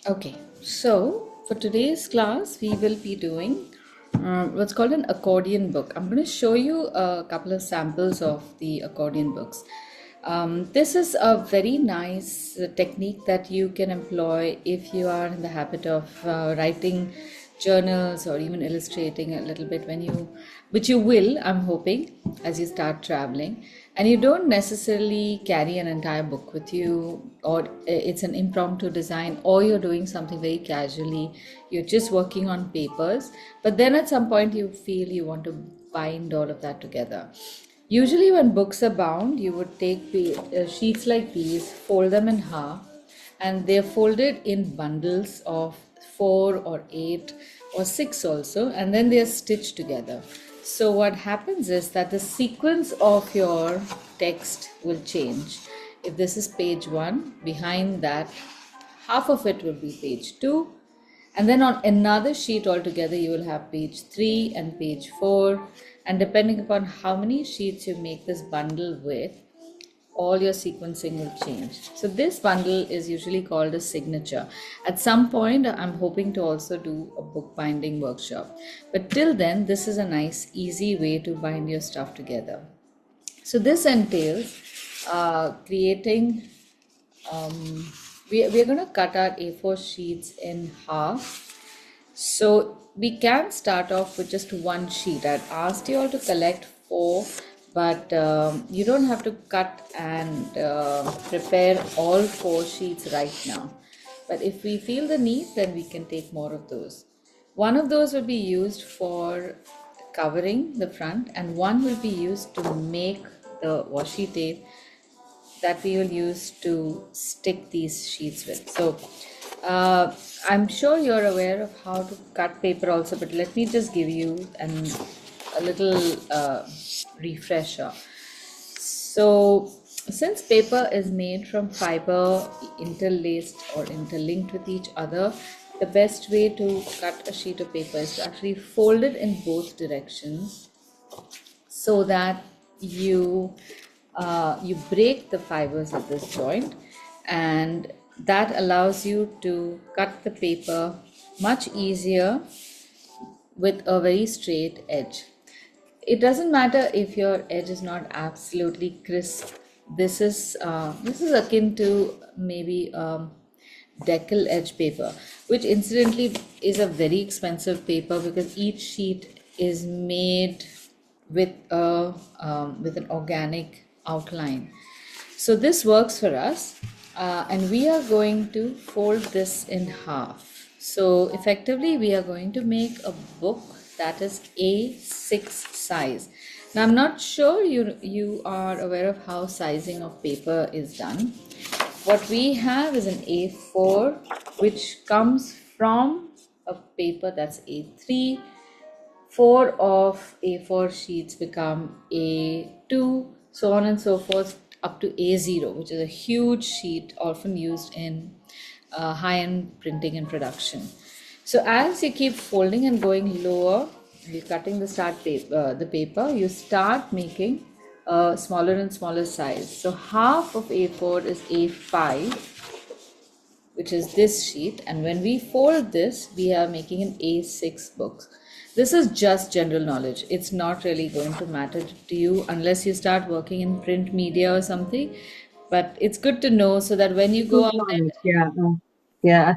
Okay, so for today's class, we will be doing what's called an accordion book. I'm going to show you a couple of samples of the accordion books. This is a very nice technique that you can employ if you are in the habit of writing journals or even illustrating a little bit which you will, I'm hoping, as you start traveling. And you don't necessarily carry an entire book with you, or it's an impromptu design, or you're doing something very casually. You're just working on papers, but then at some point you feel you want to bind all of that together. Usually, when books are bound, you would take sheets like these, fold them in half, and they're folded in bundles of four or eight or six also, and then they're stitched together. So, what happens is that the sequence of your text will change. If this is page one, behind that, half of it will be page two, and then on another sheet altogether, you will have page 3 and page 4. And depending upon how many sheets you make this bundle with, all your sequencing will change. So, this bundle is usually called a signature. At some point, I'm hoping to also do a bookbinding workshop. But till then, this is a nice, easy way to bind your stuff together. So, this entails creating we're going to cut our A4 sheets in half. So we can start off with just one sheet. I'd asked you all to collect four, but you don't have to cut and prepare all four sheets right now. But if we feel the need, then we can take more of those. One of those will be used for covering the front, and one will be used to make the washi tape that we will use to stick these sheets with. So I'm sure you're aware of how to cut paper also, but let me just give you a little refresher. So since paper is made from fiber interlaced or interlinked with each other, the best way to cut a sheet of paper is to actually fold it in both directions so that you break the fibers at this joint, and that allows you to cut the paper much easier with a very straight edge. It doesn't matter if your edge is not absolutely crisp. This is akin to maybe decal edge paper, which incidentally is a very expensive paper because each sheet is made with an organic outline. So this works for us, and we are going to fold this in half. So effectively, we are going to make a book that is A6 size. Now, I'm not sure you are aware of how sizing of paper is done. What we have is an A4, which comes from a paper that's A3. Four of A4 sheets become A2, so on and so forth, up to A0, which is a huge sheet often used in high-end printing and production. So as you keep folding and going lower, you're cutting the paper, you start making a smaller and smaller size. So half of A4 is A5, which is this sheet, and when we fold this, we are making an A6 book. This is just general knowledge. It's not really going to matter to you unless you start working in print media or something. But it's good to know so that when you go Good out knowledge. there Yeah.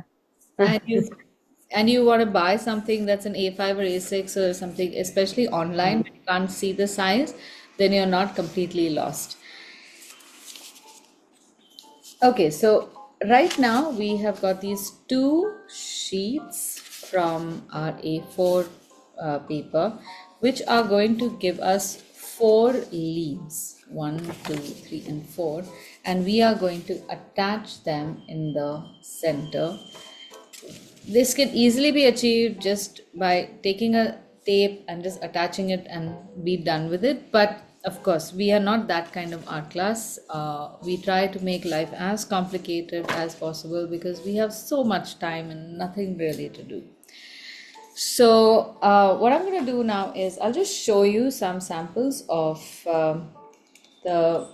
and you want to buy something that's an A5 or A6 or something, especially online, when you can't see the size, then you're not completely lost. Okay, so right now we have got these two sheets from our A4 paper, which are going to give us four leaves, one, two, three, and four, and we are going to attach them in the center. This can easily be achieved just by taking a tape and just attaching it and be done with it. But of course, we are not that kind of art class. We try to make life as complicated as possible because we have so much time and nothing really to do. So, what I'm going to do now is I'll just show you some samples of the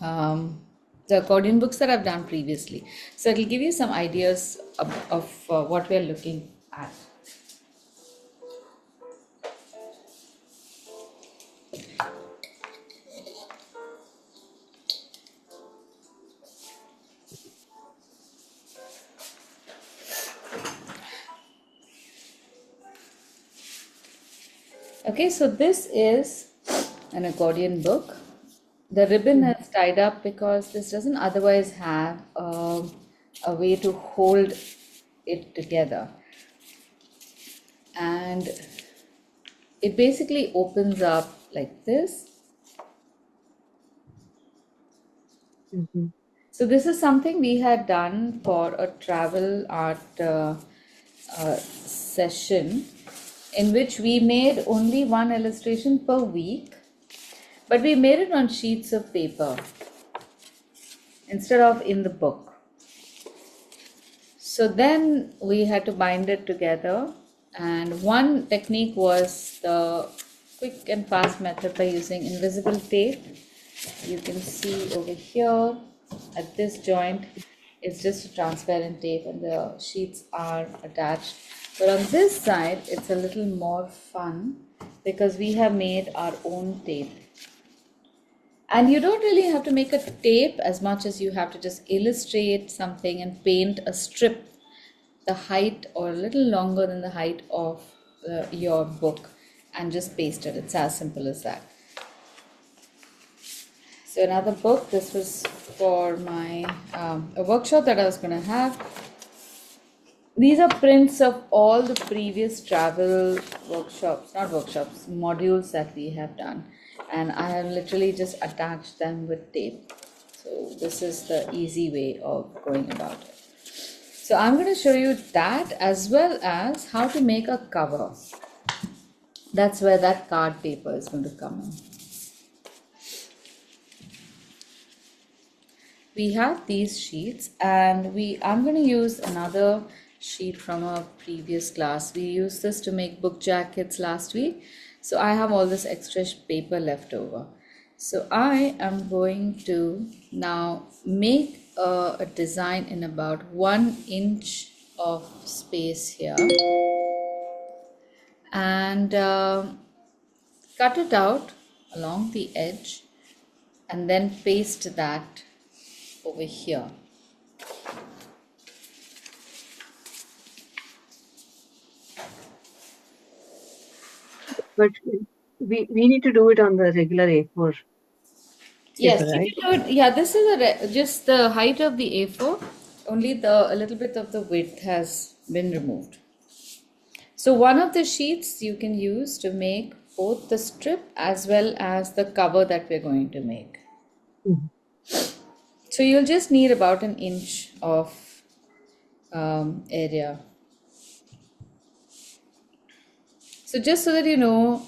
um, the accordion books that I've done previously. So it'll give you some ideas of what we're looking at. Okay, so this is an accordion book. The ribbon Mhm. is tied up because this doesn't otherwise have a way to hold it together. And it basically opens up like this. Mhm. So this is something we had done for a travel art session in which we made only one illustration per week, but we made it on sheets of paper instead of in the book. So then we had to bind it together, and one technique was the quick and fast method by using invisible tape. You can see over here at this joint, it's just a transparent tape and the sheets are attached. But on this side, it's a little more fun because we have made our own tape. And you don't really have to make a tape as much as you have to just illustrate something and paint a strip the height or a little longer than the height of your book and just paste it. It's as simple as that. So another book, this was for my a workshop that I was going to have. These are prints of all the previous travel workshops, not workshops, modules that we have done. And I have literally just attached them with tape. So this is the easy way of going about it. So I'm going to show you that as well as how to make a cover. That's where that card paper is going to come in. We have these sheets and I'm going to use another sheet from a previous class. We used this to make book jackets last week. So I have all this extra paper left over. So I am going to now make a design in about 1 inch of space here and cut it out along the edge and then paste that over here. But we need to do it on the regular A4 Yes, paper, you right? can do it. Yeah, this is just the height of the A4. Only a little bit of the width has been removed. So one of the sheets you can use to make both the strip as well as the cover that we're going to make. Mhm. So you'll just need about 1 inch of area. So just so that you know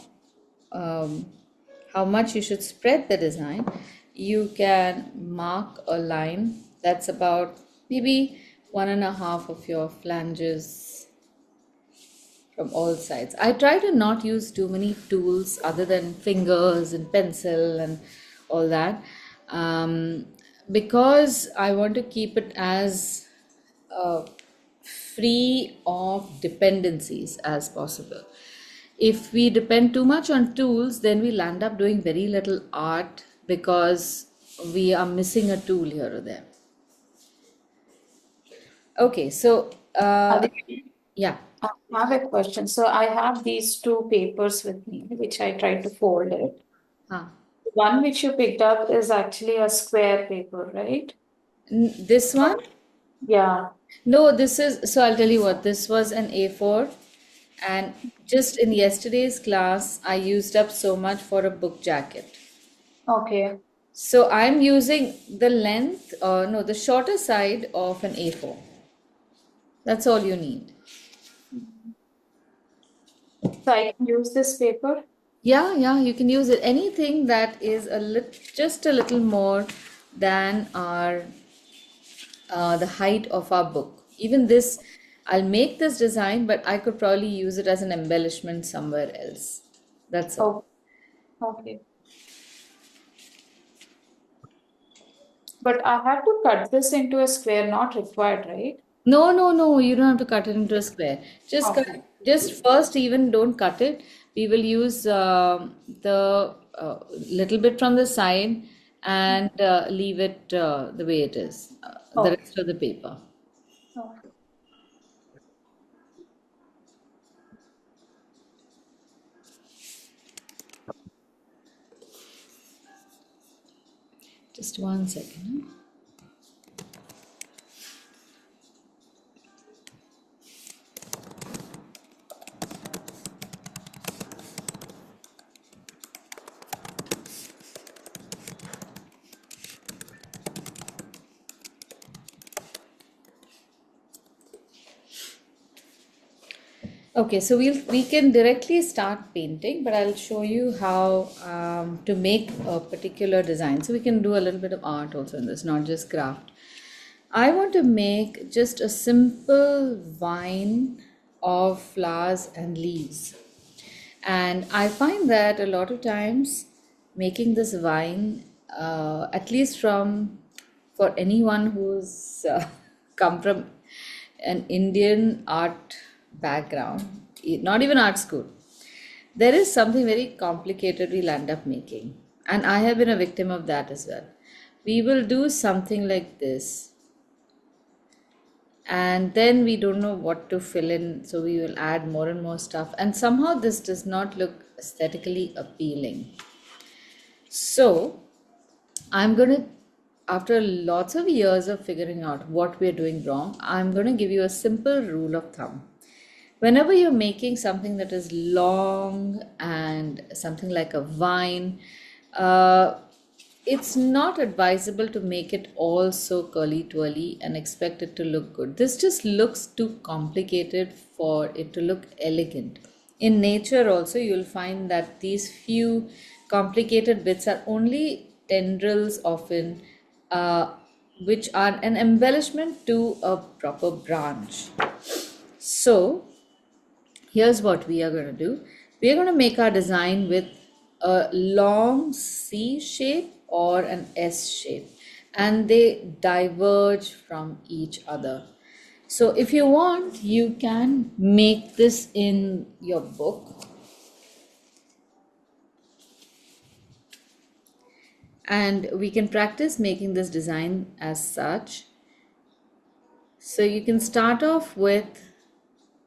um, how much you should spread the design, you can mark a line that's about maybe 1.5 of your flanges from all sides. I try to not use too many tools other than fingers and pencil and all that because I want to keep it as uh, free of dependencies as possible. If we depend too much on tools, then we'll end up doing very little art because we are missing a tool here or there. Okay, so Aditi, yeah. I have a question. So I have these two papers with me, which I tried to fold it. Huh. One which you picked up is actually a square paper, right? This one? Yeah. No, this is, so I'll tell you what, this was an A4, and just in yesterday's class, I used up so much for a book jacket. Okay. So I'm using the length, no, the shorter side of an A4. That's all you need. So I can use this paper. Yeah, you can use it. Anything that is just a little more than our the height of our book. Even this, I'll make this design, but I could probably use it as an embellishment somewhere else. That's all. Oh, okay. But I have to cut this into a square, not required, right? No, no, no, you don't have to cut it into a square. Just cut, Okay. just first even don't cut it. We will use the little bit from the side and leave it the way it is, the Okay. rest of the paper. Okay. Just 1 second. Okay, so we can directly start painting, but I'll show you how to make a particular design. So we can do a little bit of art also in this, not just craft. I want to make just a simple vine of flowers and leaves. And I find that a lot of times making this vine, at least for anyone who's come from an Indian art background, not even art school, there is something very complicated we'll end up making. And I have been a victim of that as well. We will do something like this, and then we don't know what to fill in, so we will add more and more stuff, and somehow this does not look aesthetically appealing. So I'm going to, after lots of years of figuring out what we're doing wrong, I'm going to give you a simple rule of thumb. Whenever you're making something that is long and something like a vine, uh, it's not advisable to make it all so curly twirly and expect it to look good. This just looks too complicated for it to look elegant. In nature, also, you'll find that these few complicated bits are only tendrils, often, uh, which are an embellishment to a proper branch. So, here's what we are going to do. We are going to make our design with a long C shape or an S shape, and they diverge from each other. So if you want, you can make this in your book, and we can practice making this design as such. So you can start off with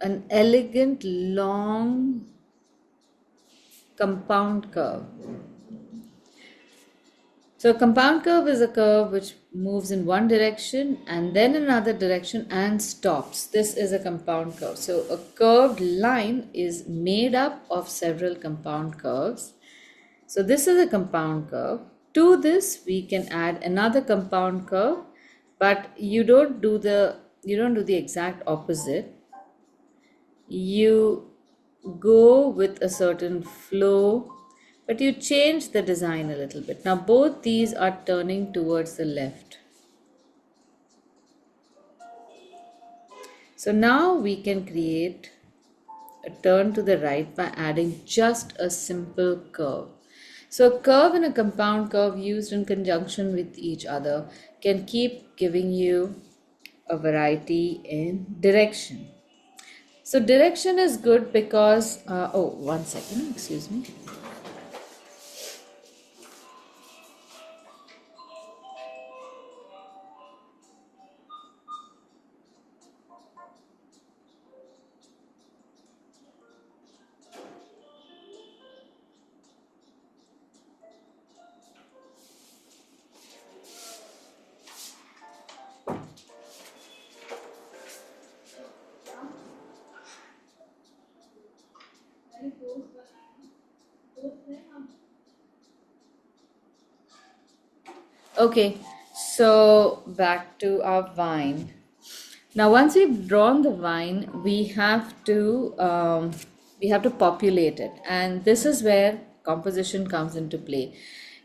an elegant long compound curve. So a compound curve is a curve which moves in one direction and then another direction and stops. This is a compound curve. So a curved line is made up of several compound curves. So this is a compound curve. To this we can add another compound curve, but you don't do the exact opposite. You go with a certain flow, but you change the design a little bit. Now both these are turning towards the left. So now we can create a turn to the right by adding just a simple curve. So a curve and a compound curve used in conjunction with each other can keep giving you a variety in direction. So direction is good because, oh, 1 second, excuse me. Okay, so back to our vine. Now, once we've drawn the vine, we have to populate it, and this is where composition comes into play.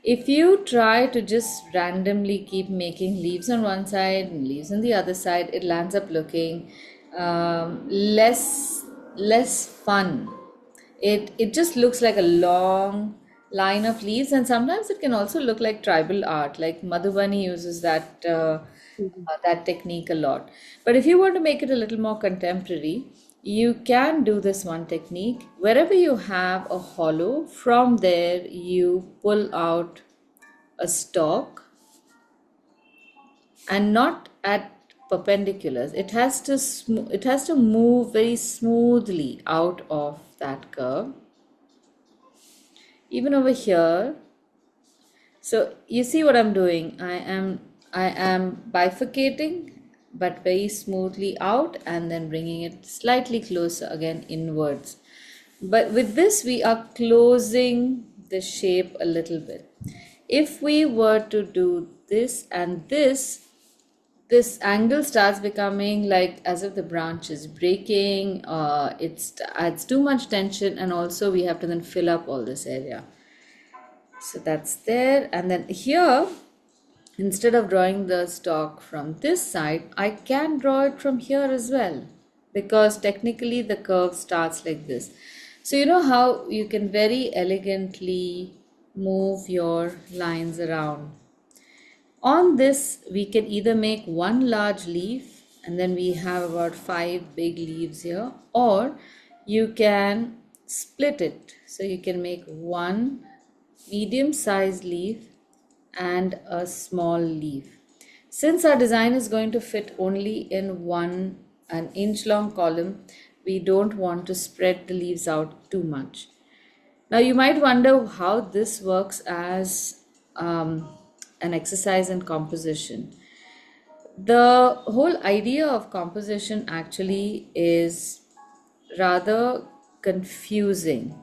If you try to just randomly keep making leaves on one side and leaves on the other side, it lands up looking less fun. It just looks like a long line of leaves, and sometimes it can also look like tribal art. Like Madhubani uses Mhm. that technique a lot. But if you want to make it a little more contemporary, you can do this one technique. Wherever you have a hollow, from there you pull out a stalk, and not at perpendiculars. It has to move very smoothly out of that curve. Even over here, so you see what I'm doing. I am bifurcating, but very smoothly out, and then bringing it slightly closer again inwards. But with this, we are closing the shape a little bit. If we were to do this and this angle starts becoming like as if the branch is breaking. It adds too much tension, and also we have to then fill up all this area. So that's there, and then here, instead of drawing the stalk from this side, I can draw it from here as well, because technically the curve starts like this. So you know how you can very elegantly move your lines around. On this, we can either make one large leaf, and then we have about 5 big leaves here, or you can split it. So you can make one medium sized leaf and a small leaf. Since our design is going to fit only in an inch long column, we don't want to spread the leaves out too much. Now, you might wonder how this works as an exercise in composition. The whole idea of composition actually is rather confusing.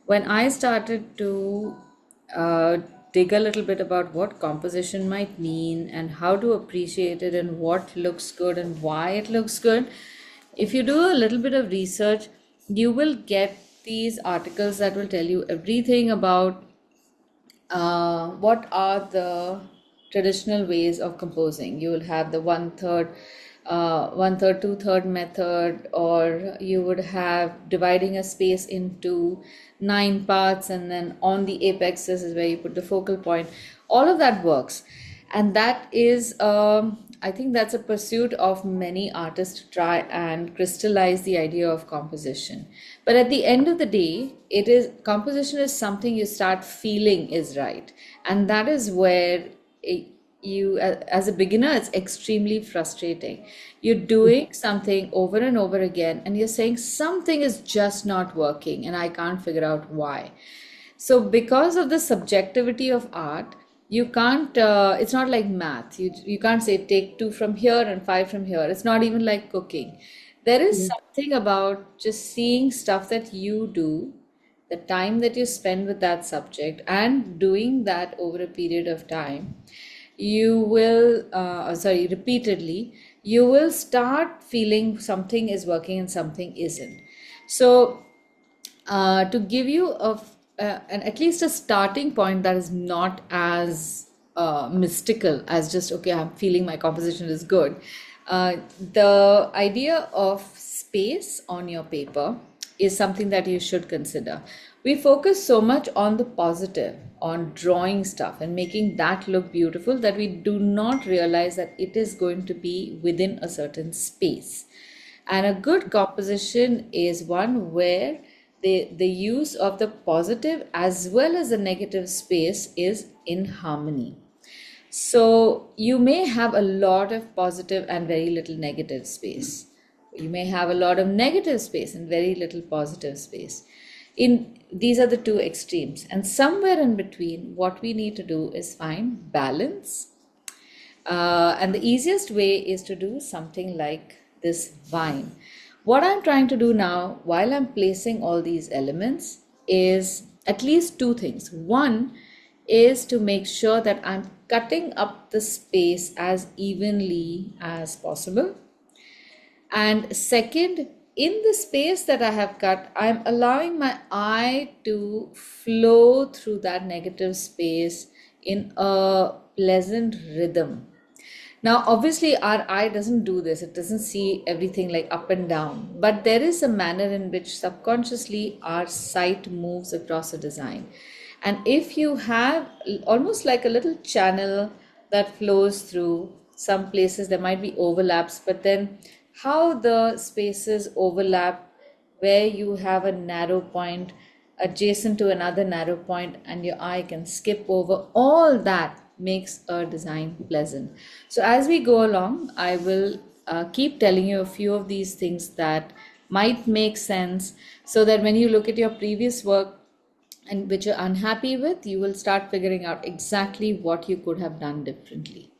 When I started to uh, dig a little bit about what composition might mean and how to appreciate it and what looks good and why it looks good, if you do a little bit of research, you will get these articles that will tell you everything about what are the traditional ways of composing. You will have the one third, two third method, or you would have dividing a space into 9 parts, and then on the apexes is where you put the focal point. All of that works, and that is, I think that's a pursuit of many artists to try and crystallize the idea of composition. But at the end of the day, it is composition is something you start feeling is right, and that is where it, as a beginner, it's extremely frustrating. You're doing something over and over again, and you're saying something is just not working, and I can't figure out why. So because of the subjectivity of art, you can't, it's not like math. You can't say take 2 from here and 5 from here. It's not even like cooking. There is Yeah. something about just seeing stuff that you do, the time that you spend with that subject, and doing that over a period of time. You will, sorry, repeatedly, you will start feeling something is working and something isn't. So to give you at least a starting point that is not as mystical as just, okay, I'm feeling my composition is good. The idea of space on your paper is something that you should consider. We focus so much on the positive, on drawing stuff and making that look beautiful, that we do not realize that it is going to be within a certain space. And a good composition is one where the use of the positive as well as the negative space is in harmony. So you may have a lot of positive and very little negative space. You may have a lot of negative space and very little positive space. In these are the two extremes, and somewhere in between, what we need to do is find balance. And the easiest way is to do something like this vine. What I'm trying to do now, while I'm placing all these elements, is at least two things. One is to make sure that I'm cutting up the space as evenly as possible. And second, in the space that I have cut, I'm allowing my eye to flow through that negative space in a pleasant rhythm. Now, obviously, our eye doesn't do this, it doesn't see everything like up and down, but there is a manner in which subconsciously our sight moves across a design. And if you have almost like a little channel that flows through, some places there might be overlaps, but then how the spaces overlap, where you have a narrow point adjacent to another narrow point and your eye can skip over, all that makes a design pleasant. So as we go along, I will keep telling you a few of these things that might make sense, so that when you look at your previous work and which you're unhappy with, you will start figuring out exactly what you could have done differently.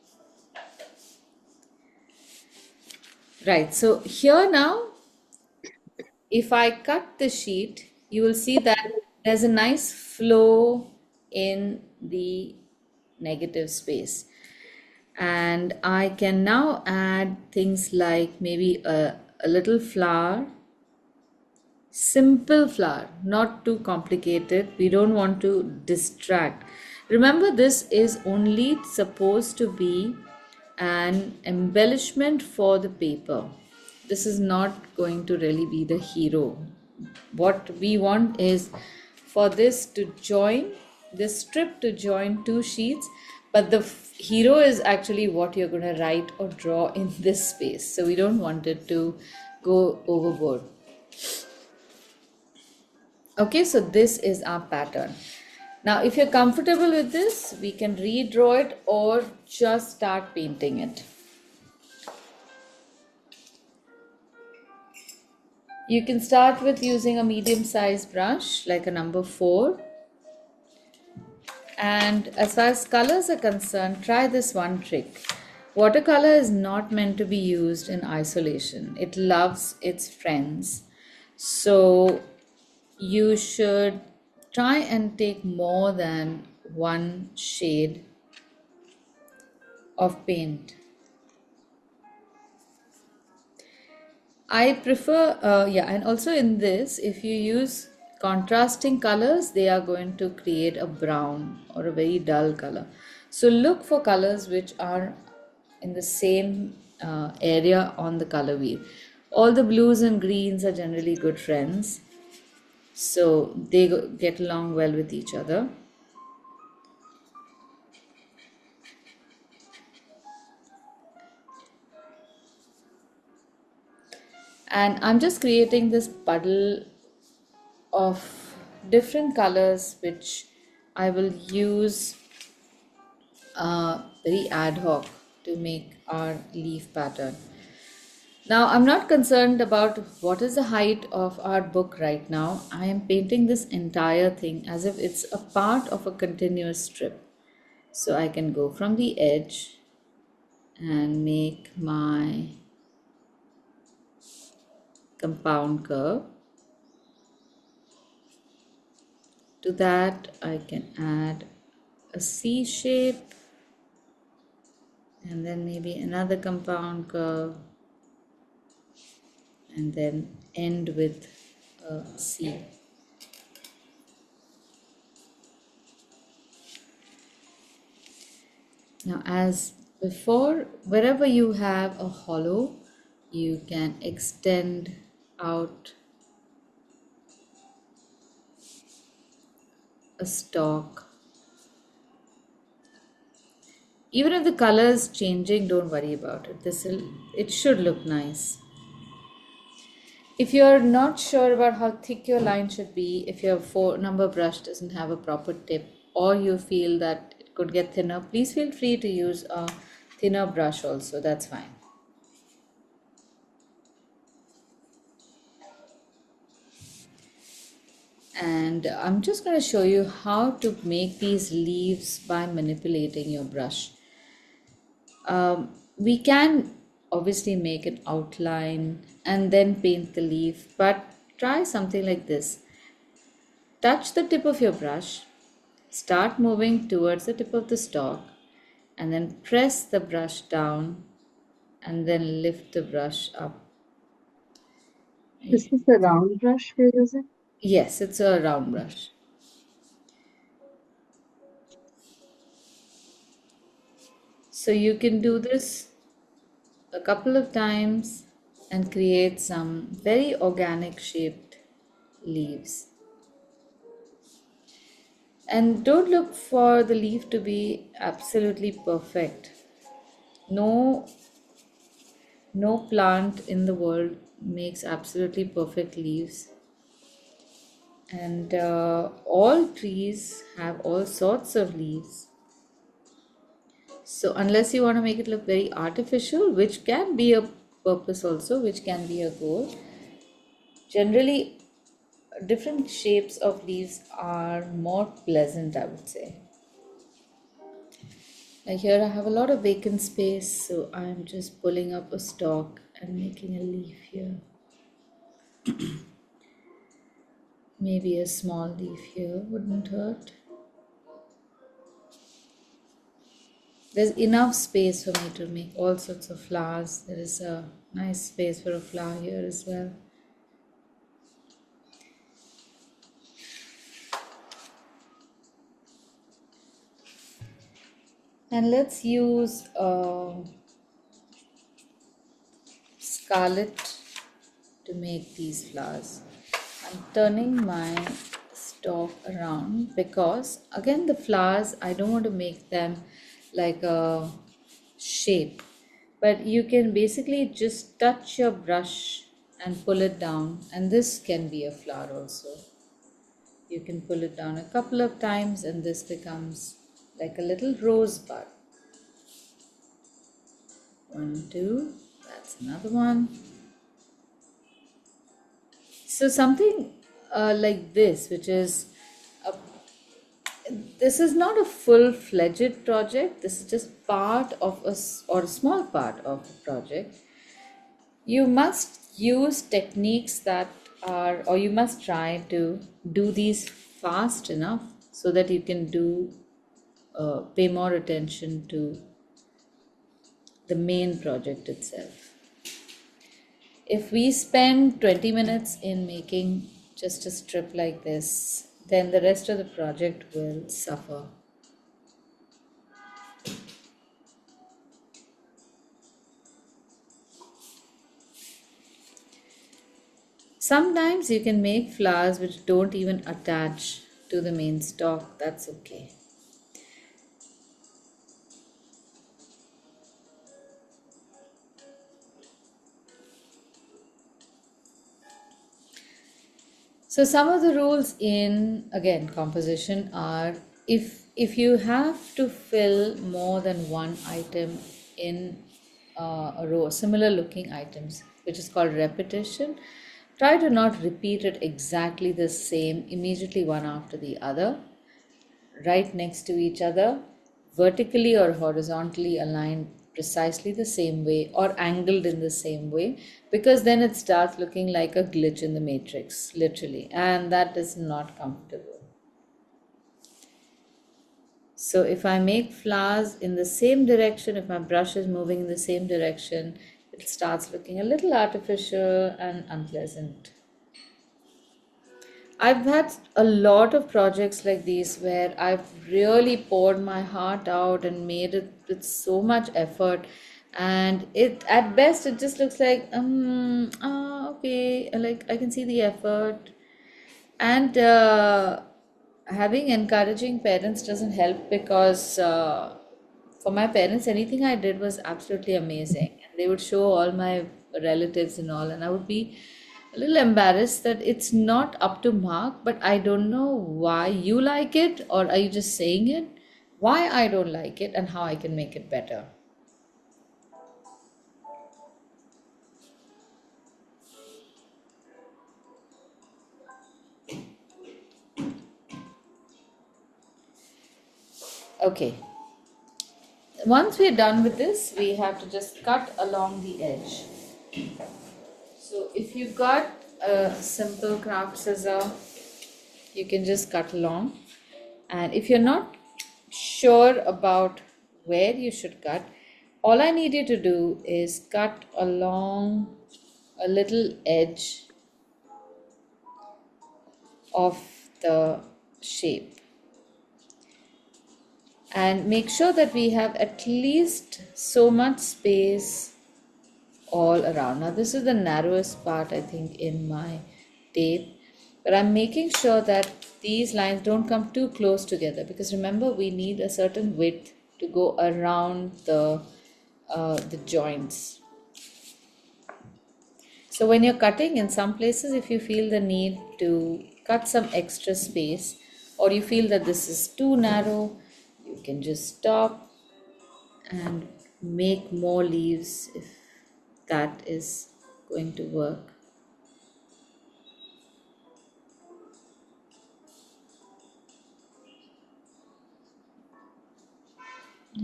Right, so here now, if I cut the sheet, you will see that there's a nice flow in the negative space. And I can now add things like maybe a little flower, simple flower, not too complicated. We don't want to distract. Remember, this is only supposed to be an embellishment for the paper. This is not going to really be the hero. What we want is for this strip to join two sheets, but the hero is actually what you're going to write or draw in this space. So we don't want it to go overboard. Okay, so this is our pattern. Now, if you're comfortable with this, we can redraw it or just start painting it. You can start with using a medium-sized brush like a number 4. And as far as colors are concerned, try this one trick. Watercolor is not meant to be used in isolation. It loves its friends. So you should try and take more than one shade of paint. I prefer, and also in this, if you use contrasting colors, they are going to create a brown or a very dull color. So look for colors which are in the same area on the color wheel. All the blues and greens are generally good friends, so they get along well with each other. And I'm just creating this puddle of different colors which I will use very ad hoc to make our leaf pattern. Now, I'm not concerned about what is the height of our book right now. I am painting this entire thing as if it's a part of a continuous strip. So I can go from the edge and make my compound curve. To that, I can add a C shape and then maybe another compound curve and then end with a C. Now, as before, wherever you have a hollow, you can extend out a stalk. Even if the color is changing, don't worry about it. It should look nice. If you're not sure about how thick your line should be, if your 4-number brush doesn't have a proper tip, or you feel that it could get thinner, please feel free to use a thinner brush also. That's fine. And I'm just going to show you how to make these leaves by manipulating your brush. We can obviously make an outline and then paint the leaf, but try something like this. Touch the tip of your brush, start moving towards the tip of the stalk, and then press the brush down and then lift the brush up. This is the round brush we're using. Yes, it's a round brush. So you can do this a couple of times and create some very organic shaped leaves. And don't look for the leaf to be absolutely perfect. No, no plant in the world makes absolutely perfect leaves. And all trees have all sorts of leaves. So unless you want to make it look very artificial, which can be a purpose also, which can be a goal, generally different shapes of leaves are more pleasant, I would say. Like here I have a lot of vacant space, so I'm just pulling up a stalk and making a leaf here. Maybe a small leaf here wouldn't hurt. There's enough space for me to make all sorts of flowers. There is a nice space for a flower here as well. And let's use scarlet to make these flowers. I'm turning my stalk around because again the flowers I don't want to make them like a shape, but you can basically just touch your brush and pull it down, and this can be a flower also. You can pull it down a couple of times and this becomes like a little rosebud. One, two, that's another one. So something like this, which is a, this is not a full-fledged project. This is just part of or a small part of a project. You must use techniques that are, or you must try to do these fast enough so that you can do pay more attention to the main project itself. If we spend 20 minutes in making just a strip like this, then the rest of the project will suffer. Sometimes you can make flowers which don't even attach to the main stalk. That's okay. So some of the rules in again composition are if you have to fill more than one item in a row, similar looking items, which is called repetition, try to not repeat it exactly the same immediately one after the other, right next to each other, vertically or horizontally aligned precisely the same way or angled in the same way, because then it starts looking like a glitch in the matrix, literally, and that is not comfortable. So if I make flowers in the same direction, if my brush is moving in the same direction, it starts looking a little artificial and unpleasant. I've had a lot of projects like these where I've really poured my heart out and made it with so much effort, and it at best it just looks like okay, like I can see the effort, and having encouraging parents doesn't help because for my parents anything I did was absolutely amazing, and they would show all my relatives and all, and I would be a little embarrassed that it's not up to mark, but I don't know why you like it, or are you just saying it, why I don't like it, and how I can make it better. Okay, once we're done with this, we have to just cut along the edge. So if you've got a simple craft scissor, you can just cut along. And if you're not sure about where you should cut, all I need you to do is cut along a little edge of the shape. And make sure that we have at least so much space all around. Now this is the narrowest part I think in my tape, But I'm making sure that these lines don't come too close together, because remember, we need a certain width to go around the joints. So when you're cutting, in some places, if you feel the need to cut some extra space, or you feel that this is too narrow, you can just stop and make more leaves if that is going to work.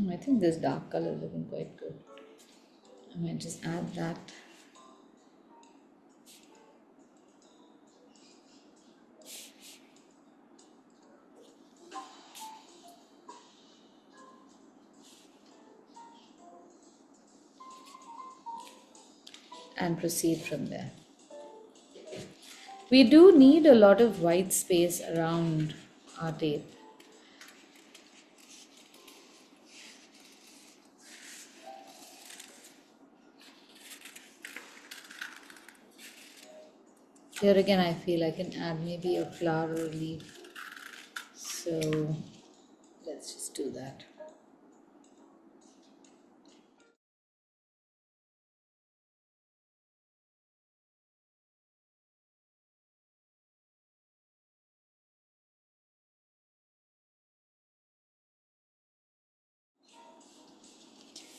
I think this dark color is looking quite good. I might just add that. And proceed from there. We do need a lot of white space around our tape. Here again, I feel I can add maybe a flower or a leaf. So let's just do that.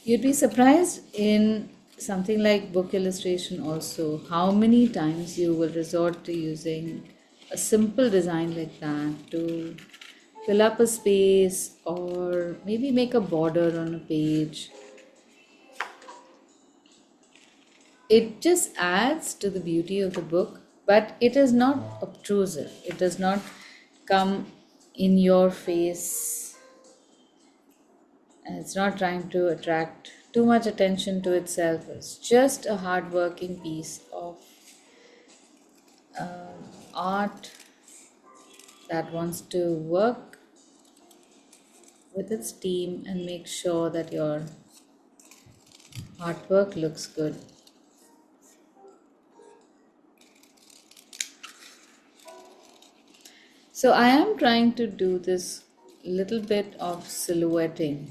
You'd be surprised in something like book illustration also how many times you will resort to using a simple design like that to fill up a space or maybe make a border on a page. It just adds to the beauty of the book, but it is not obtrusive. It does not come in your face, and it's not trying to attract too much attention to itself. It's just a hard-working piece of art that wants to work with its team and make sure that your artwork looks good. So I am trying to do this little bit of silhouetting.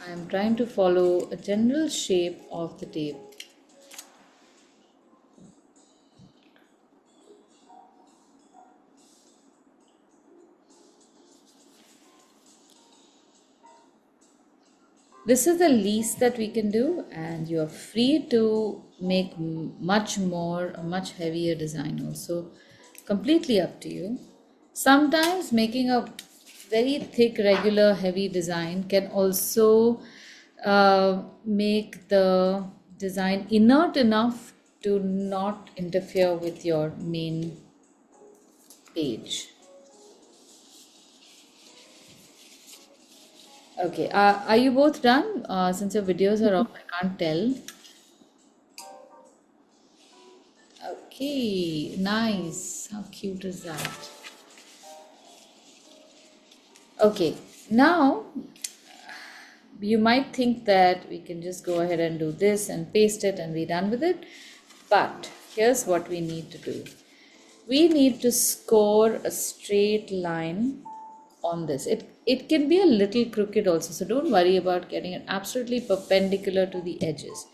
I am trying to follow a general shape of the tape. This is the least that we can do, and you are free to make much more, a much heavier design also. Completely up to you. Sometimes making a very thick, regular, heavy design can also make the design inert enough to not interfere with your main page. Okay, are you both done? Since your videos are off, I can't tell. Okay, nice. How cute is that? Okay, now you might think that we can just go ahead and do this and paste it and be done with it. But here's what we need to do. We need to score a straight line on this. It can be a little crooked also, so don't worry about getting it absolutely perpendicular to the edges.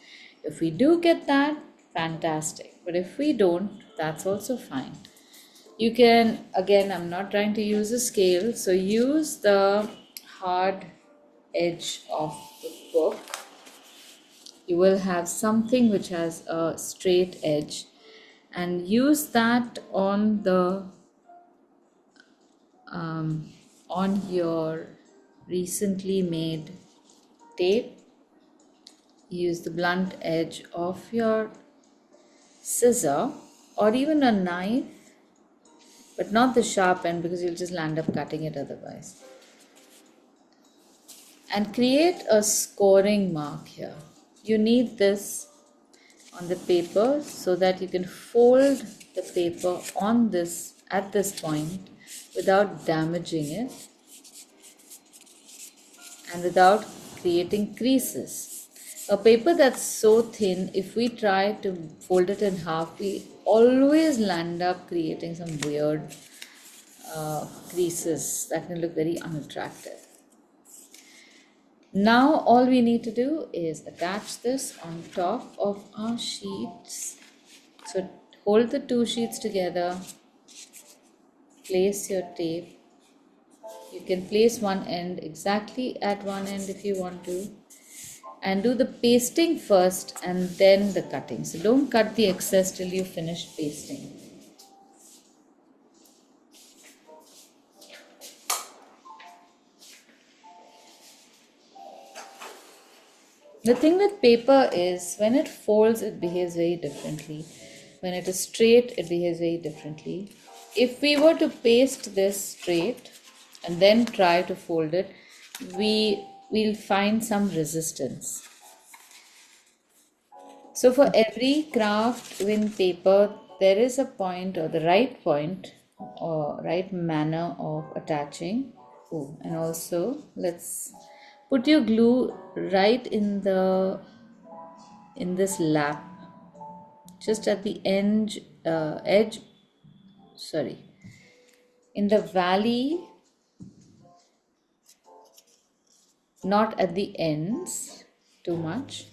If we do get that, fantastic. But if we don't, that's also fine. You can, again, I'm not trying to use a scale, so use the hard edge of the book. You will have something which has a straight edge, and use that on the on your recently made tape. Use the blunt edge of your scissor or even a knife, but not the sharp end, because you'll just land up cutting it otherwise. And create a scoring mark here. You need this on the paper so that you can fold the paper on this at this point without damaging it and without creating creases. A paper that's so thin, if we try to fold it in half, we always land up creating some weird creases that can look very unattractive. Now all we need to do is attach this on top of our sheets. So hold the two sheets together, place your tape. You can place one end exactly at one end if you want to, and do the pasting first and then the cutting. So don't cut the excess till you finish pasting. The thing with paper is when it folds, it behaves very differently. When it is straight, it behaves very differently. If we were to paste this straight and then try to fold it, we'll find some resistance. So for every craft in paper, there is a point or the right point or right manner of attaching. Oh, and also let's put your glue right in this lap, just at the edge, sorry, in the valley, not at the ends too much.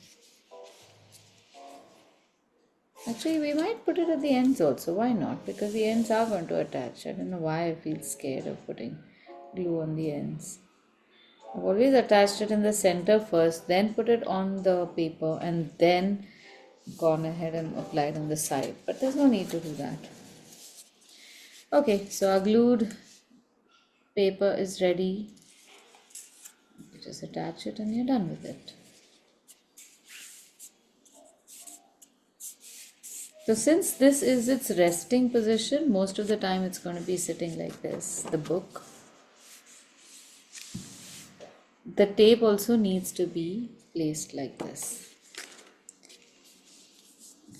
Actually, we might put it at the ends also. Why not? Because the ends are going to attach. I don't know why I feel scared of putting glue on the ends. I've always attached it in the center first, then put it on the paper, and then gone ahead and applied on the side. But there's no need to do that. Okay, so our glued paper is ready. You just attach it and you're done with it. So since this is its resting position, most of the time it's going to be sitting like this, the book. The tape also needs to be placed like this.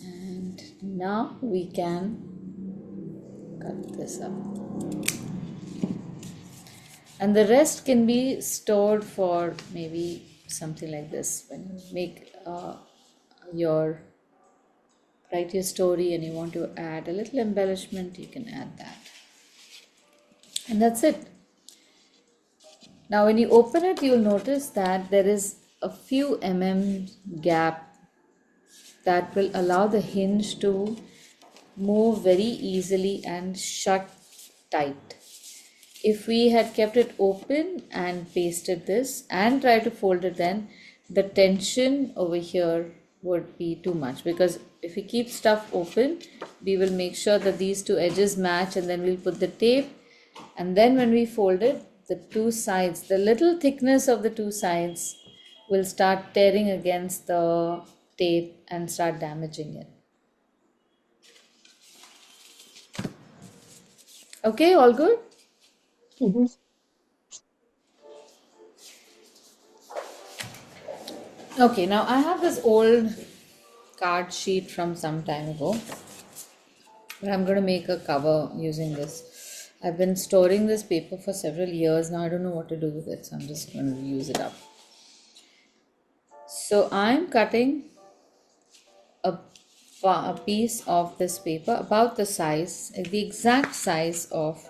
And now we can cut this up. And the rest can be stored for maybe something like this. When you make write your story and you want to add a little embellishment, you can add that. And that's it. Now when you open it, you'll notice that there is a few gap that will allow the hinge to move very easily and shut tight. If we had kept it open and pasted this and tried to fold it, then the tension over here would be too much, because if we keep stuff open, we will make sure that these two edges match, and then we'll put the tape, and then when we fold it, the two sides, the little thickness of the two sides will start tearing against the tape and start damaging it. Okay, all good? Mhm. Okay, now I have this old card sheet from some time ago, but I'm going to make a cover using this. I've been storing this paper for several years now. I don't know what to do with it, so I'm just going to use it up. So I'm cutting a piece of this paper about the size, the exact size of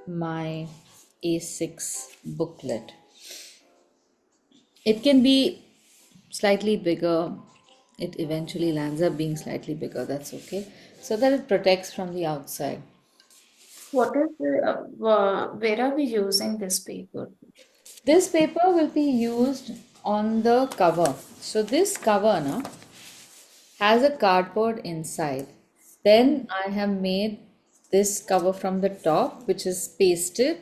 my A6 booklet. It can be slightly bigger. It eventually lands up being slightly bigger. That's okay. So that it protects from the outside. What is where are we using this paper? This paper will be used on the cover. So this cover now has a cardboard inside. Then I have made this cover from the top, which is pasted,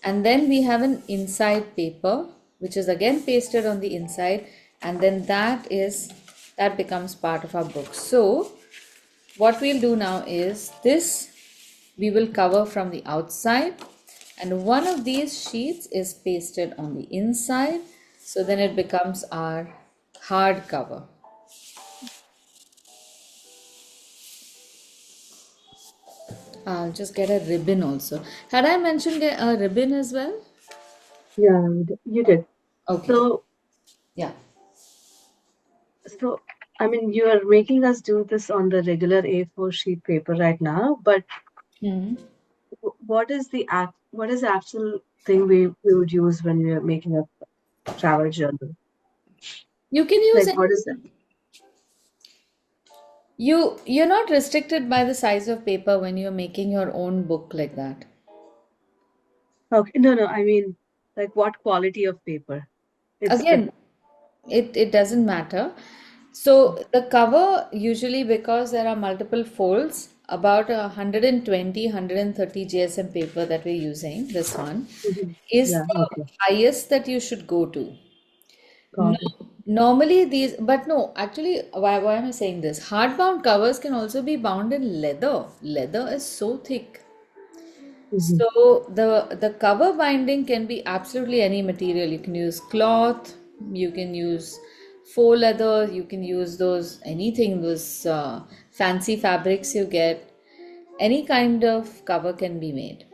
and then we have an inside paper which is again pasted on the inside, and then that becomes part of our book. So what we'll do now is this we will cover from the outside, and one of these sheets is pasted on the inside, so then it becomes our hard cover. I'll just get a ribbon also. Had I mentioned a ribbon as well? Yeah, you did. Okay. So, Yeah. so I mean, you are making us do this on the regular A4 sheet paper right now, but Hmm. what is the actual thing we would use when we are making a travel journal? You can use Like, any. what is that? You're not restricted by the size of paper when you're making your own book like that. Okay, no, no, I mean, like, what quality of paper? It's the Again, it doesn't matter. So the cover usually, because there are multiple folds, about 120, 130 GSM paper that we're using, this one, Mhm. is Yeah, the okay, highest that you should go to. No, got it. normally these, but no, actually, why am I saying this? Hardbound covers can also be bound in leather. Leather is so thick. Hmm. So the cover binding can be absolutely any material. You can use cloth, you can use faux leather, you can use those anything, those fancy fabrics you get. Any kind of cover can be made.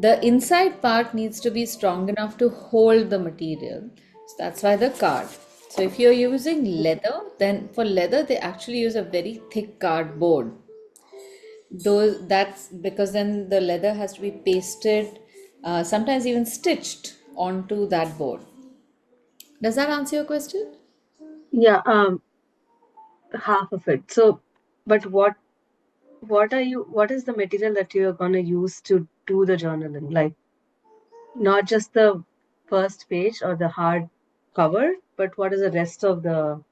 The inside part needs to be strong enough to hold the material. So that's why the card. So if you're using leather, then for leather they actually use a very thick cardboard. Those that's because then the leather has to be pasted, sometimes even stitched onto that board. Does that answer your question? Yeah, half of it. So, but what is the material that you're gonna use to do the journaling? Like, not just the first page or the hard cover, but what is the rest of the?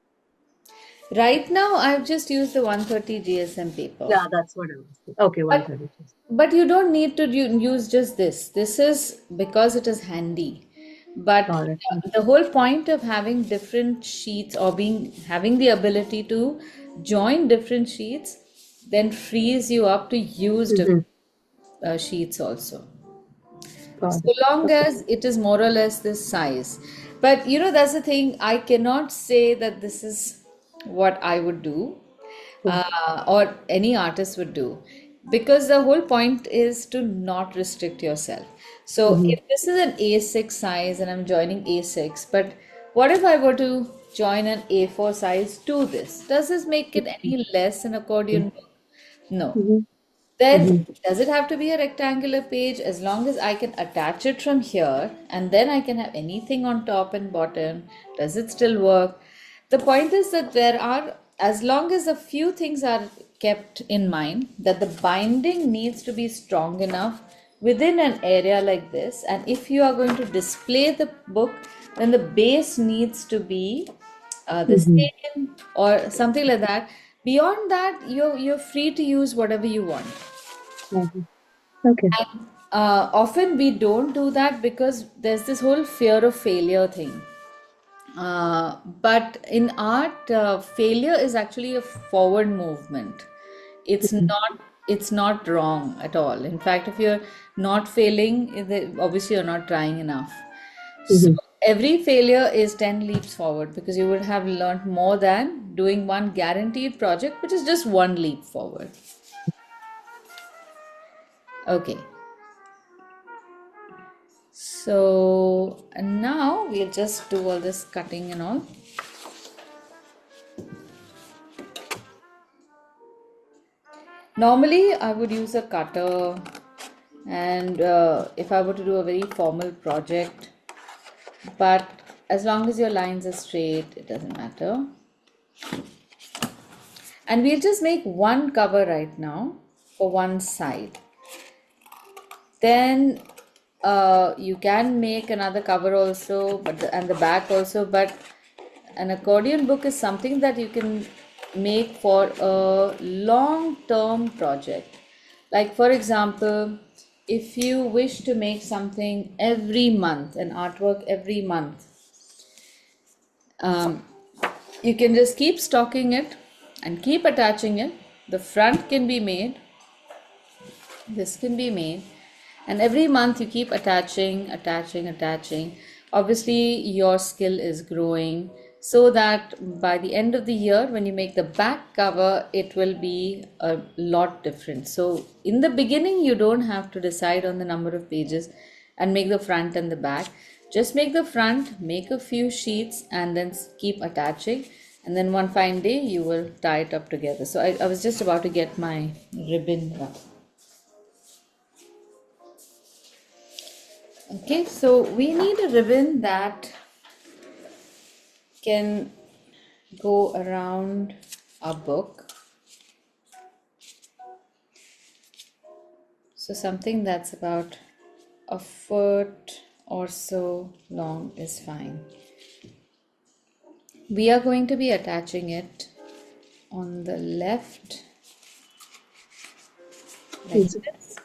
Right now, I've just used the 130 GSM paper. Yeah, that's what I was thinking. Okay, But 130. but you don't need to use just this. This is because it is handy. But Got it. the whole point of having different sheets or being having the ability to join different sheets then frees you up to use Mm-hmm. different sheets also. Got So it. long Okay. as it is more or less this size. But that's the thing. I cannot say that this is what I would do, or any artist would do, because the whole point is to not restrict yourself. So Mm-hmm. if this is an A6 size and I'm joining A6, but what if I were to join an A4 size to this? Does this make it any less an accordion book? No. Mm-hmm. Then Mm-hmm. does it have to be a rectangular page? As long as I can attach it from here and then I can have anything on top and bottom, does it still work? The point is that there are, as long as a few things are kept in mind, that the binding needs to be strong enough within an area like this. And if you are going to display the book, then the base needs to be the Mm-hmm. same or something like that. Beyond that, you're free to use whatever you want. Got it. Okay. Often we don't do that because there's this whole fear of failure thing. But in art, failure is actually a forward movement. It's Mm-hmm. not. It's not wrong at all. In fact, if you're not failing, obviously you're not trying enough. So Mm-hmm. every failure is 10 leaps forward because you would have learned more than doing one guaranteed project, which is just one leap forward. Okay. So and now we'll just do all this cutting and all. Normally, I would use a cutter, and if I were to do a very formal project, but as long as your lines are straight, it doesn't matter. And we'll just make one cover right now for one side. Then you can make another cover also, and the back also. But an accordion book is something that you can make for a long-term project. Like for example, if you wish to make something every month, an artwork every month, um, you can just keep stocking it and keep attaching it. The front can be made, this can be made, and every month you keep attaching. Obviously your skill is growing, so that by the end of the year when you make the back cover it will be a lot different. So in the beginning you don't have to decide on the number of pages and make the front and the back. Just make the front, make a few sheets, and then keep attaching, and then one fine day you will tie it up together. So I was just about to get my ribbon wrap. Okay, so we need a ribbon that can go around our book. So something that's about a foot or so long is fine. We are going to be attaching it on the left like Is it? this,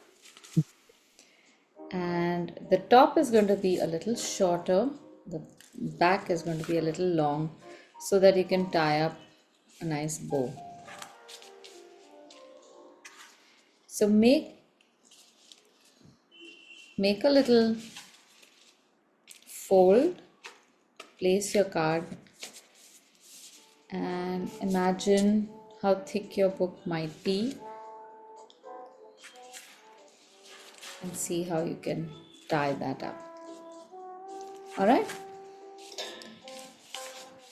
and the top is going to be a little shorter, the back is going to be a little long, so that you can tie up a nice bow. So make a little fold, place your card, and imagine how thick your book might be, and see how you can tie that up. All right.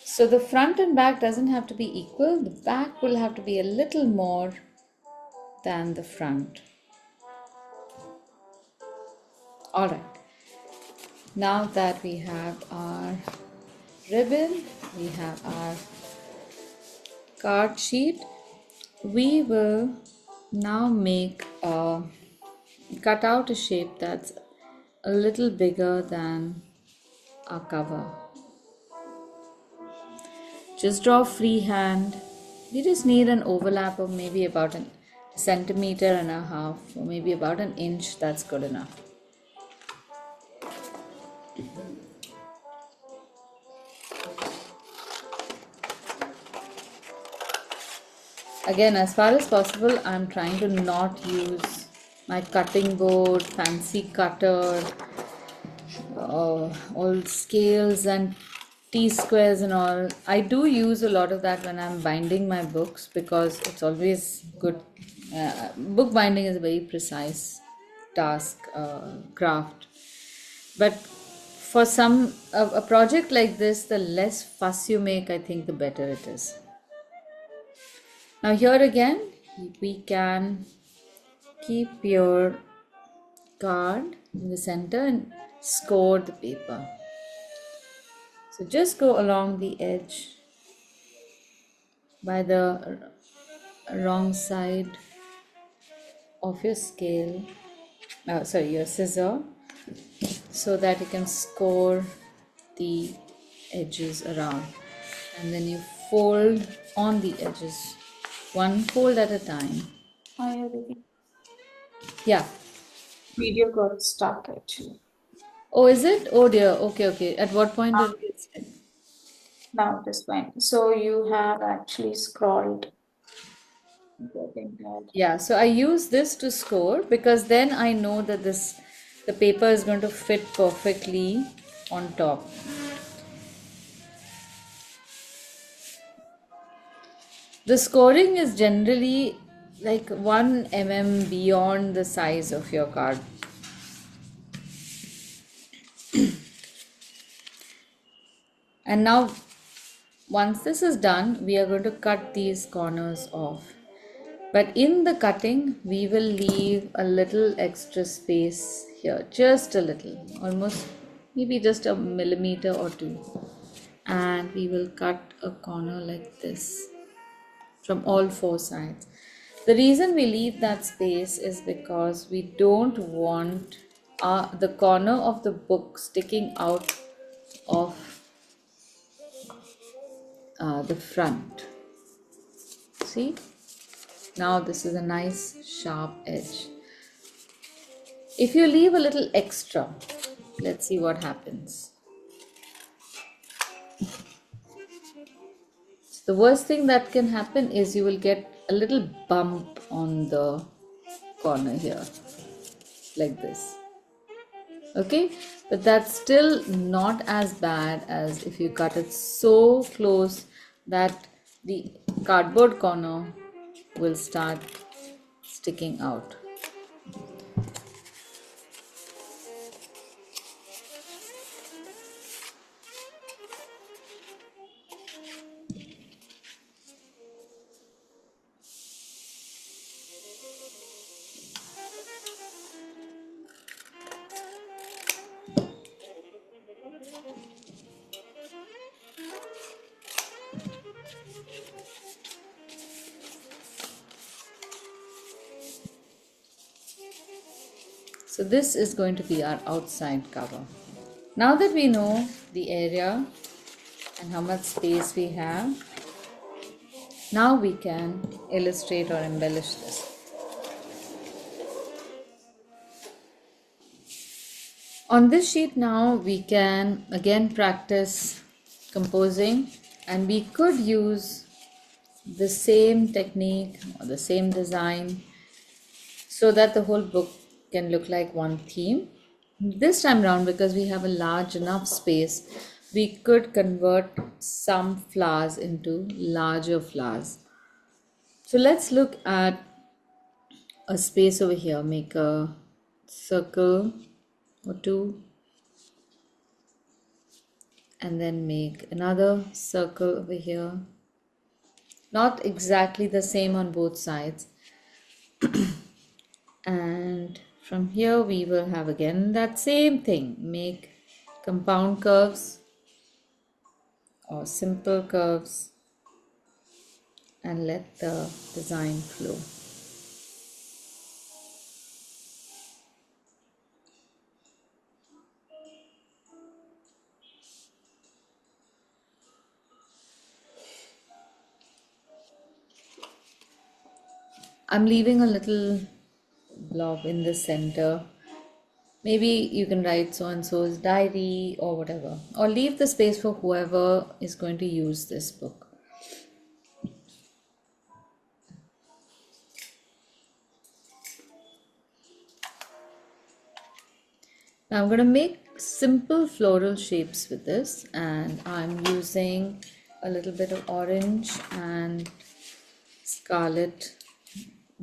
So the front and back doesn't have to be equal. The back will have to be a little more than the front. All right. Now that we have our ribbon, we have our card sheet, we will now cut out a shape that's a little bigger than our cover. Just draw freehand. We just need an overlap of maybe about a centimeter and a half, or maybe about an inch. That's good enough. Again, as far as possible, I'm trying to not use my cutting board, fancy cutter, all scales and T-squares and all. I do use a lot of that when I'm binding my books, because it's always good. Book binding is a very precise task, craft. But for a project like this, the less fuss you make, I think the better it is. Now here again, we can keep your card in the center and score the paper. So just go along the edge by the wrong side of your scale, your scissor, so that you can score the edges around, and then you fold on the edges, one fold at a time. Hi, Aditi. Yeah. Video got stuck actually. Oh, is it? Oh dear. Okay. At what point did it get stuck? Now it is fine. So you have actually scrolled. Getting that. Yeah, so I use this to score, because then I know that the paper is going to fit perfectly on top. The scoring is generally like 1 mm beyond the size of your card. And now, once this is done, we are going to cut these corners off. But in the cutting, we will leave a little extra space here, just a little, almost maybe just a millimeter or two. And we will cut a corner like this from all four sides. The reason we leave that space is because we don't want the corner of the book sticking out of the front. See? Now this is a nice sharp edge. If you leave a little extra, let's see what happens. The worst thing that can happen is you will get a little bump on the corner here, like this. Okay, but that's still not as bad as if you cut it so close that the cardboard corner will start sticking out. So this is going to be our outside cover. Now that we know the area and how much space we have, now we can illustrate or embellish this. On this sheet now we can again practice composing, and we could use the same technique or the same design so that the whole book can look like one theme. This time round, because we have a large enough space, we could convert some flowers into larger flowers. So let's look at a space over here. Make a circle or two, and then make another circle over here. Not exactly the same on both sides. And from here we will have again that same thing. Make compound curves or simple curves and let the design flow. I'm leaving a little blob in the center. Maybe you can write so and so's diary or whatever, or leave the space for whoever is going to use this book. Now I'm going to make simple floral shapes with this, and I'm using a little bit of orange and scarlet.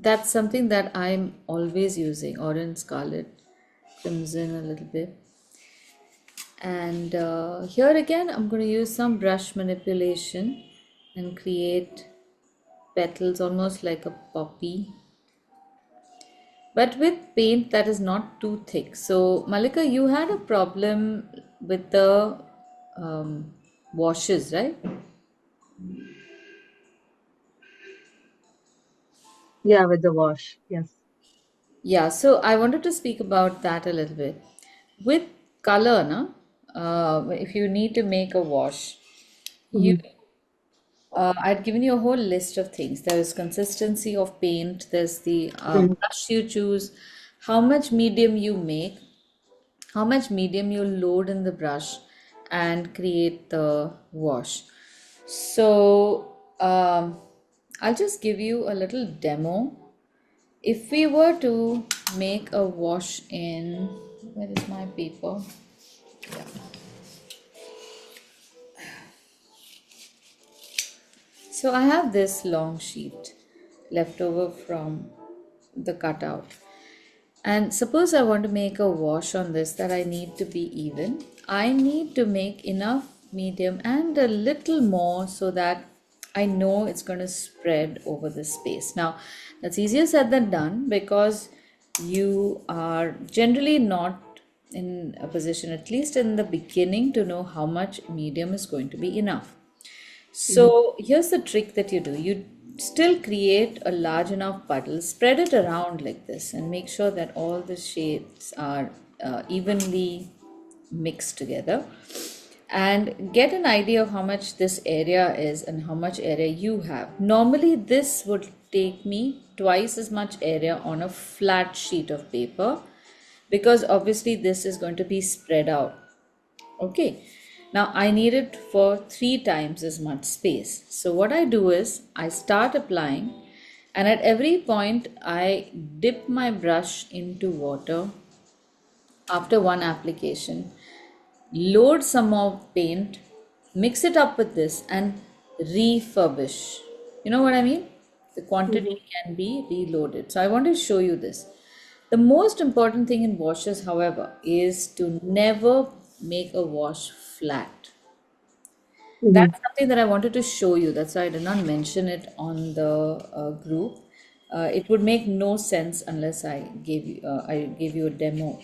That's something that I'm always using, orange, scarlet, crimson a little bit. And here again I'm going to use some brush manipulation and create petals almost like a poppy, but with paint that is not too thick. So Malika, you had a problem with the washes, right? Yeah, with the wash. Yes. Yeah, so I wanted to speak about that a little bit. With color, if you need to make a wash, you Mhm. I'd given you a whole list of things. There is consistency of paint, there's the Mhm. brush you choose, how much medium you make, how much medium you load in the brush, and create the wash. So I'll just give you a little demo. If we were to make a wash in, where is my paper? Yeah. So I have this long sheet left over from the cutout. And suppose I want to make a wash on this that I need to be even. I need to make enough medium and a little more so that I know it's going to spread over the space. Now, that's easier said than done because you are generally not in a position, at least in the beginning, to know how much medium is going to be enough. Mhm. So here's the trick that you do. You still create a large enough puddle, spread it around like this, and make sure that all the shapes are evenly mixed together. And get an idea of how much this area is and how much area you have. Normally, this would take me twice as much area on a flat sheet of paper because obviously this is going to be spread out. Okay, now I need it for 3 times as much space. So what I do is I start applying, and at every point I dip my brush into water after one application, load some more paint, mix it up with this, and refurbish. You know what I mean? The quantity Mhm. can be reloaded. So I want to show you this. The most important thing in washes, however, is to never make a wash flat. Mhm. That's something that I wanted to show you. That's why I did not mention it on the group. It would make no sense unless I gave you a demo.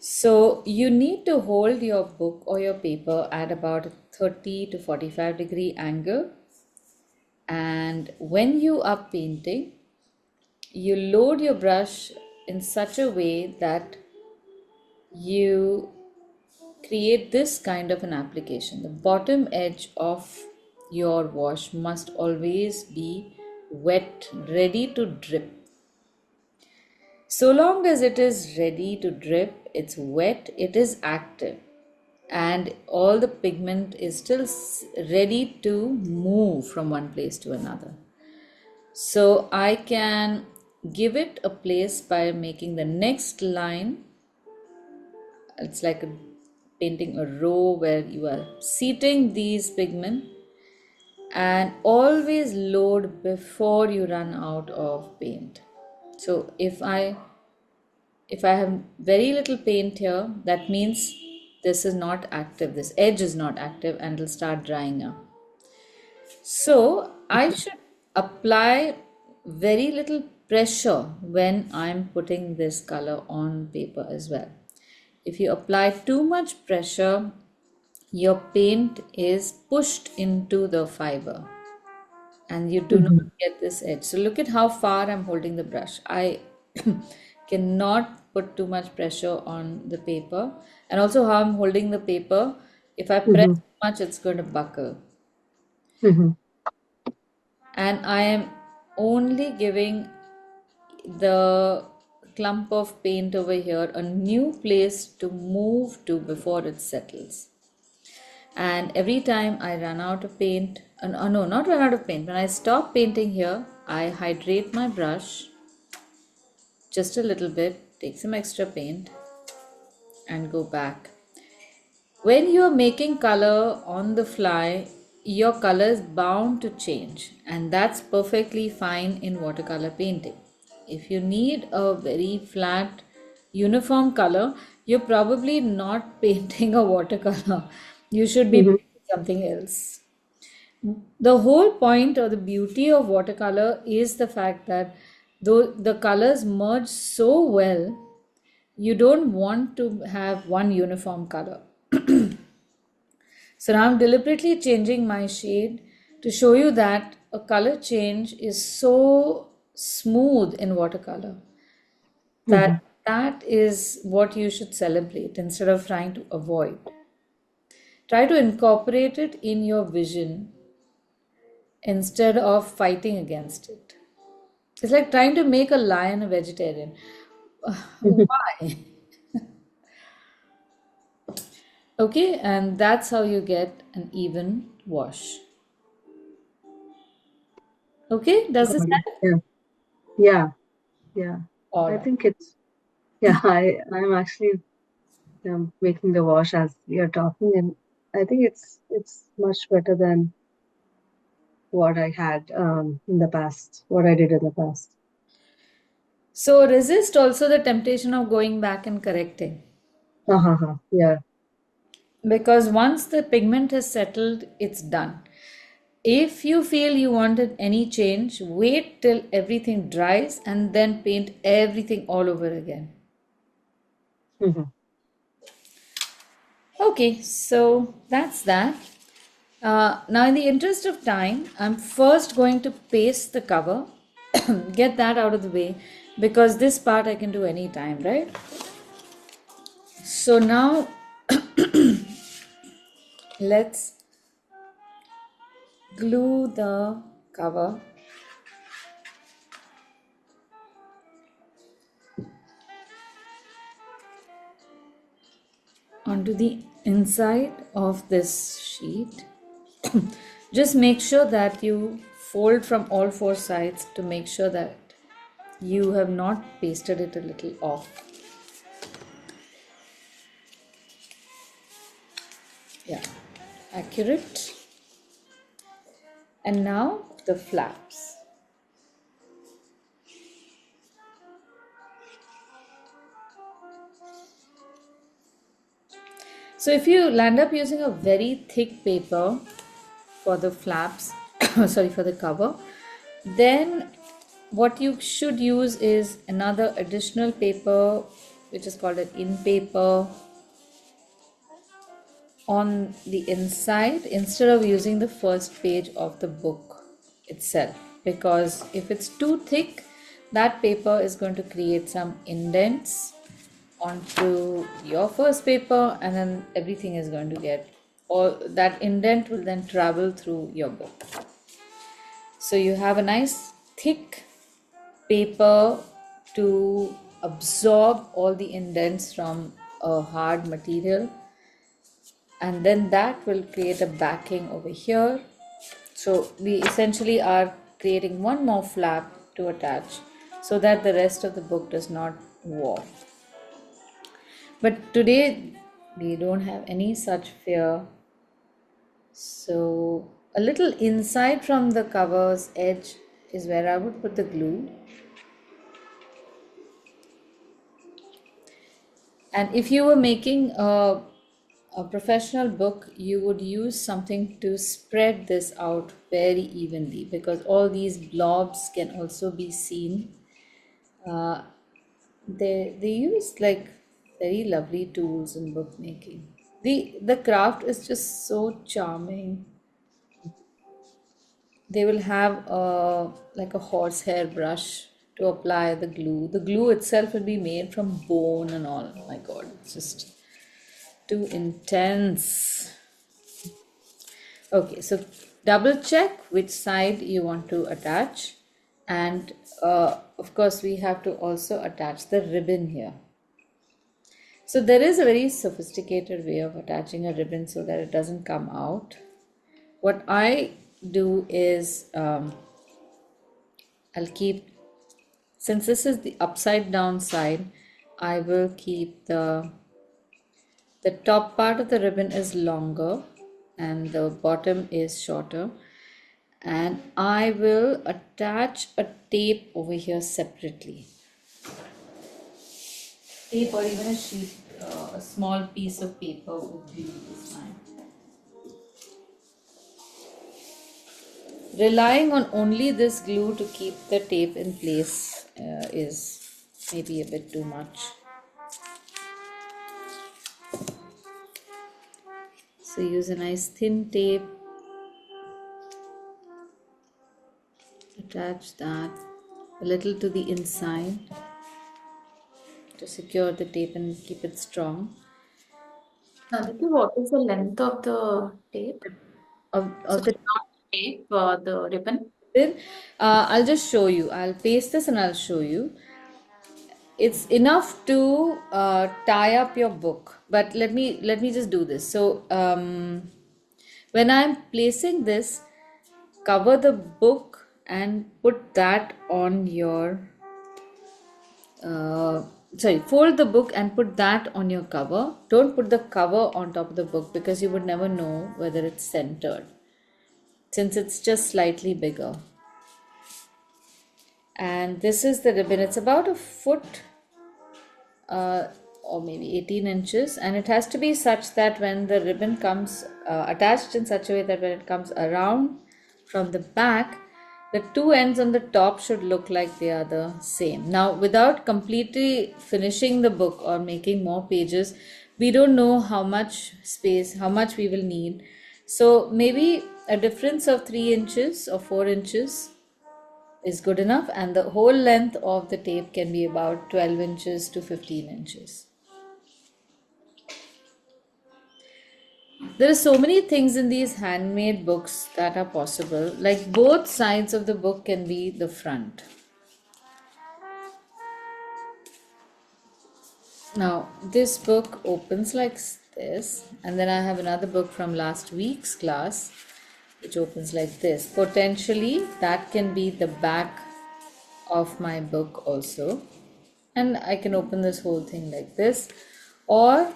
So you need to hold your book or your paper at about a 30 to 45-degree angle. And when you are painting, you load your brush in such a way that you create this kind of an application. The bottom edge of your wash must always be wet, ready to drip. So long as it is ready to drip, it's wet, it is active, and all the pigment is still ready to move from one place to another. So I can give it a place by making the next line. It's like painting a row where you are seating these pigment, and always load before you run out of paint. So if I have very little paint here, that means this is not active, this edge is not active, and it'll start drying up. So I should apply very little pressure when I'm putting this color on paper as well. If you apply too much pressure, your paint is pushed into the fiber and you do not get this edge. So look at how far I'm holding the brush. I cannot put too much pressure on the paper, and also how I'm holding the paper. If I press too much, it's going to buckle. And I am only giving the clump of paint over here a new place to move to before it settles. And every time I run out of paint, no, not run out of paint, when I stop painting here, I hydrate my brush just a little bit, take some extra paint, and go back. When you are making color on the fly, your color is bound to change, and that's perfectly fine in watercolor painting. If you need a very flat, uniform color, you're probably not painting a watercolor. You should be painting something else. The whole point or the beauty of watercolor is the fact that though the colors merge so well, you don't want to have one uniform color. So now I'm deliberately changing my shade to show you that a color change is so smooth in watercolor that that is what you should celebrate instead of trying to avoid. Try to incorporate it in your vision instead of fighting against it. It's like trying to make a lion a vegetarian. Why? Okay, and that's how you get an even wash. Okay, does this Got it. help? Yeah. Yeah. Yeah. All I right. think it's, yeah, I'm actually making the wash as we are talking, and I think it's much better than what I had in the past, what I did in the past. So resist also the temptation of going back and correcting. Yeah. Because once the pigment is settled, it's done. If you feel you wanted any change, wait till everything dries and then paint everything all over again. Mhm. Okay, so that's that. Now, in the interest of time, I'm first going to paste the cover, get that out of the way, because this part I can do anytime, right? So now let's glue the cover onto the inside of this sheet. Just make sure that you fold from all four sides to make sure that you have not pasted it a little off. Yeah, accurate. And now the flaps. So if you land up using a very thick paper for the flaps, sorry, for the cover, then what you should use is another additional paper which is called an in paper on the inside instead of using the first page of the book itself, because if it's too thick that paper is going to create some indents onto your first paper, and then everything is going to get, or that indent will then travel through your book. So you have a nice thick paper to absorb all the indents from a hard material, and then that will create a backing over here. So we essentially are creating one more flap to attach so that the rest of the book does not warp. But today we don't have any such fear. So a little inside from the cover's edge is where I would put the glue. And if you were making a professional book, you would use something to spread this out very evenly, because all these blobs can also be seen. Uh, they use like very lovely tools in bookmaking. The craft is just so charming. They will have like a horsehair brush to apply the glue. The glue itself will be made from bone and all. Oh my God, it's just too intense. Okay, so double check which side you want to attach, and of course we have to also attach the ribbon here. So there is a very sophisticated way of attaching a ribbon so that it doesn't come out. What I do is I'll keep, since this is the upside down side, I will keep the top part of the ribbon is longer and the bottom is shorter, and I will attach a tape over here separately. Tape or even a sheet, a small piece of paper would be fine. Relying on only this glue to keep the tape in place is maybe a bit too much. So use a nice thin tape, attach that a little to the inside to secure the tape and keep it strong. Aditi, what is the length of the tape? So Of the not tape, the ribbon. ribbon, I'll just show you. I'll paste this and I'll show you. It's enough to tie up your book, but let me just do this. So when I'm placing this, cover the book and put that on your fold the book and put that on your cover. Don't put the cover on top of the book, because you would never know whether it's centered, since it's just slightly bigger. And this is the ribbon. It's about a foot or maybe 18 inches, and it has to be such that when the ribbon comes attached in such a way that when it comes around from the back, the two ends on the top should look like they are the same. Now, without completely finishing the book or making more pages, we don't know how much space, how much we will need. So maybe a difference of 3 inches or 4 inches is good enough, and the whole length of the tape can be about 12 inches to 15 inches. There are so many things in these handmade books that are possible, like both sides of the book can be the front. Now this book opens like this, and then I have another book from last week's class which opens like this. Potentially that can be the back of my book also, and I can open this whole thing like this, or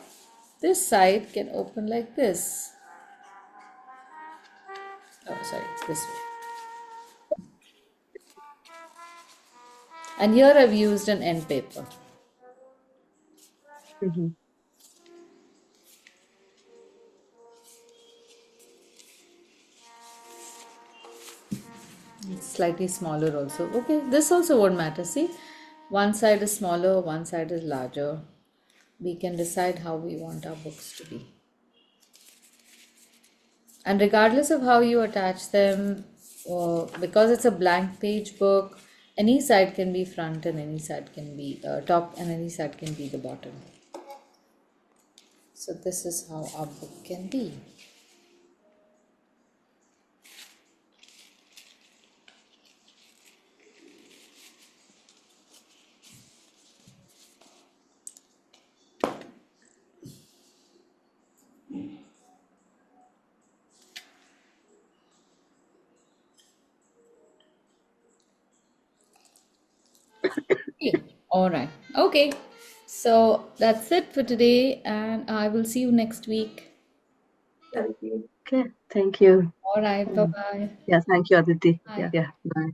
this side can open like this. Oh, sorry, this way. And here I've used an end paper. Mhm. It's slightly smaller also. Okay, this also won't matter. See, one side is smaller, one side is larger. We can decide how we want our books to be. And regardless of how you attach them, because it's a blank page book, Any side can be front and any side can be top and any side can be the bottom. So this is how our book can be. Yeah. All right. Okay. So that's it for today, and I will see you next week. Thank you. Okay, thank you. All right. Bye Um, bye. yeah, thank you, Aditi. Bye. Yeah, bye.